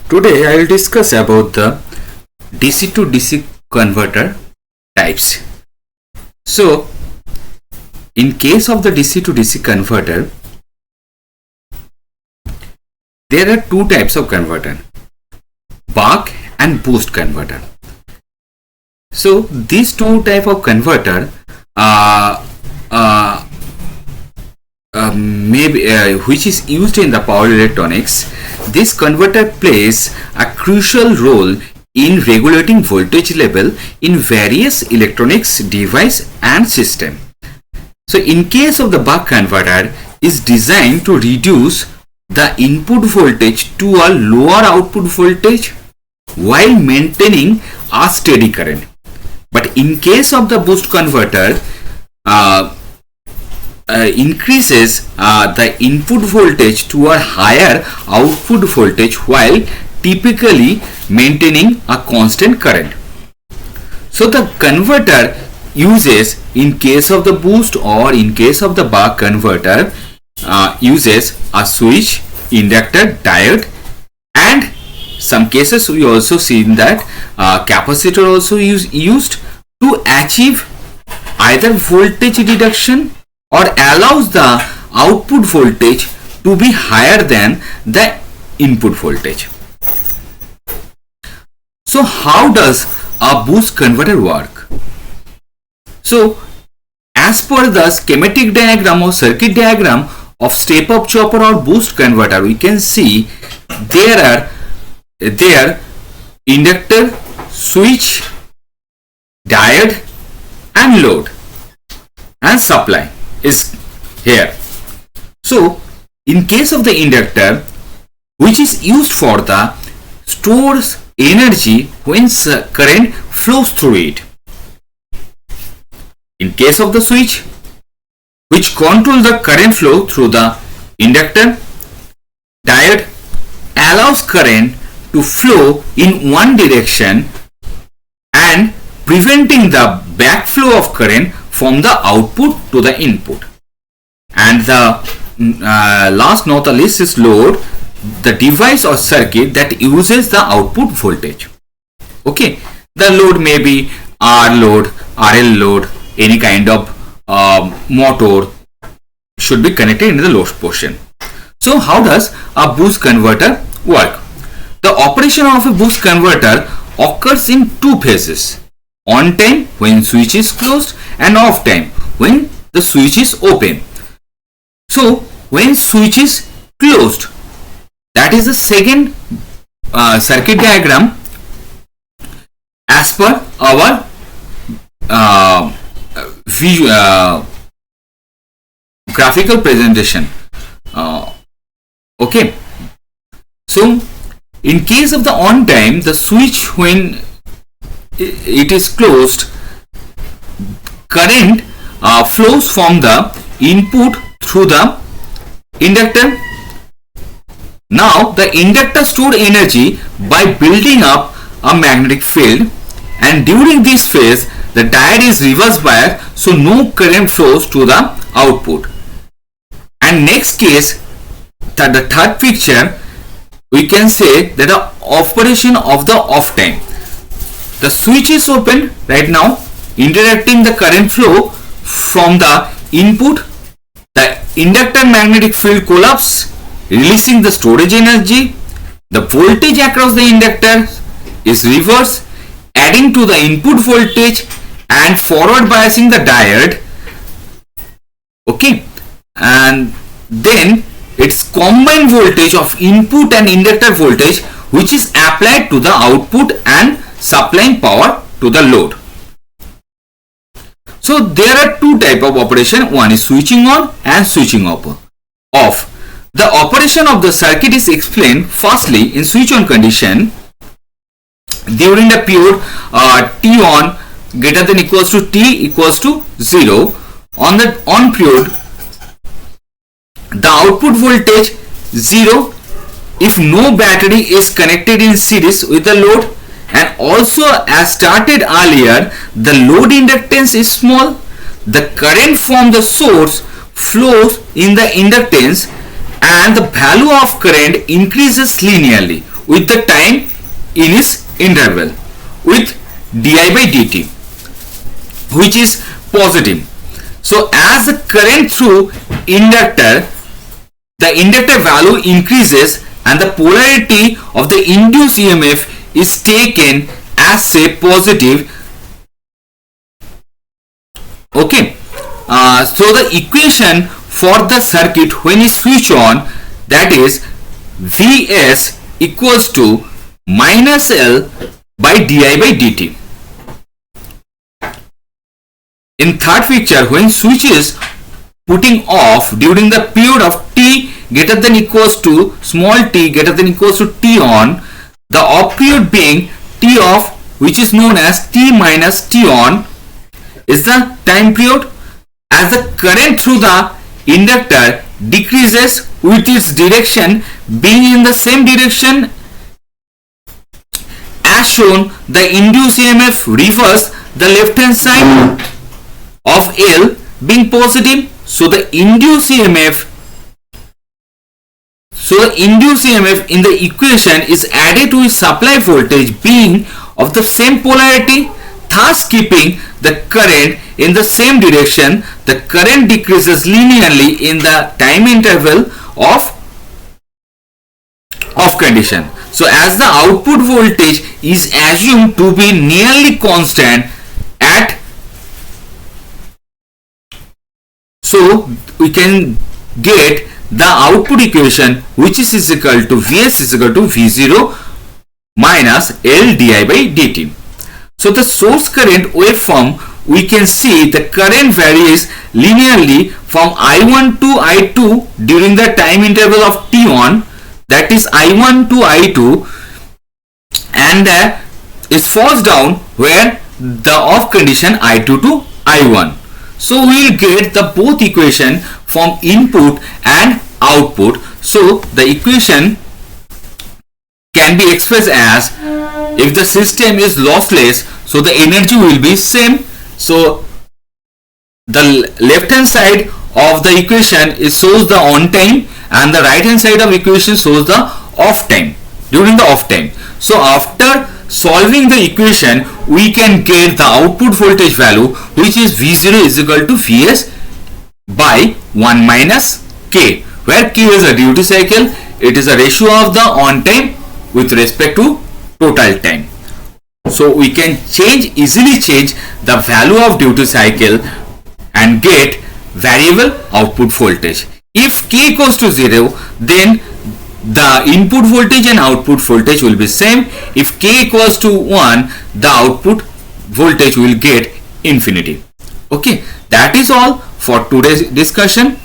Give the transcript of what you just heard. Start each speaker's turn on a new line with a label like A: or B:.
A: Today I will discuss about the DC to DC converter types. So in case of the DC to DC converter, there are two types of converter, buck and boost converter. So these two type of converter which is used in the power electronics. This converter plays a crucial role in regulating voltage level in various electronics device and system. So in case of the buck converter is designed to reduce the input voltage to a lower output voltage while maintaining a steady current. But in case of the boost converter, increases the input voltage to a higher output voltage while typically maintaining a constant current. So the converter uses, in case of the boost or in case of the buck converter, uses a switch, inductor, diode, and some cases we also seen that capacitor also used to achieve either voltage reduction or allows the output voltage to be higher than the input voltage. So how does a boost converter work? So as per the schematic diagram or circuit diagram of step up chopper or boost converter, we can see there inductor, switch, diode and load and supply is here. So in case of the inductor, which is used for the stores energy when current flows through it. In case of the switch, which control the current flow through the inductor, diode allows current to flow in one direction and preventing the backflow of current from the output to the input. And the last not the least is load, the device or circuit that uses the output voltage. Okay, the load may be R load, RL load, any kind of motor should be connected in the load portion. So how does a boost converter work? The operation of a boost converter occurs in two phases: on time when switch is closed and off time when the switch is open. So when switch is closed, that is the second circuit diagram as per our graphical presentation. Okay, so in case of the on time, the switch when it is closed, current flows from the input through the inductor. Now the inductor stored energy by building up a magnetic field, and during this phase the diode is reverse biased, so no current flows to the output. And next case, the third picture, we can say that the operation of the off time. The switch is open right now, interrupting the current flow from the input. The inductor magnetic field collapses, releasing the storage energy. The voltage across the inductor is reversed, adding to the input voltage and forward biasing the diode. Okay, and then its combined voltage of input and inductor voltage, which is applied to the output and supplying power to the load. So there are two type of operation. One is switching on and switching off. The operation of the circuit is explained firstly in switch on condition. During the period T on greater than equals to T equals to 0, on the on period, the output voltage 0 if no battery is connected in series with the load, and also as started earlier, the load inductance is small. The current from the source flows in the inductance and the value of current increases linearly with the time in its interval with di by dt, which is positive. So as the current through inductor, the inductor value increases and the polarity of the induced EMF is taken as say positive. Okay, so the equation for the circuit when is switch on, that is Vs equals to minus L by di by dt. In third picture, when switch is putting off during the period of t greater than equals to small t greater than equals to t on, the off period being t off, which is known as t minus t on, is the time period. As the current through the inductor decreases with its direction being in the same direction as shown, the induced EMF reverse the left hand side of L being positive. So the induced EMF in the equation is added to its supply voltage being of the same polarity, thus keeping the current in the same direction. The current decreases linearly in the time interval of condition. So as the output voltage is assumed to be nearly constant at, so we can get the output equation, which is equal to Vs is equal to V0 minus L di by dt. So the source current waveform, we can see the current varies linearly from I1 to I2 during the time interval of t on, that is I1 to I2, and it falls down where the off condition I2 to I1. So we will get the both equation from input and output. So the equation can be expressed as, if the system is lossless, so the energy will be same. So the left hand side of the equation shows the on time and the right hand side of equation shows the off time, during the off time. So after solving the equation, we can get the output voltage value, which is V0 is equal to Vs by 1 minus K, where K is a duty cycle, it is a ratio of the on time with respect to total time. So we can easily change the value of duty cycle and get variable output voltage. If K equals to 0, then the input voltage and output voltage will be same. If K equals to 1, the output voltage will get infinity. Okay, that is all for today's discussion.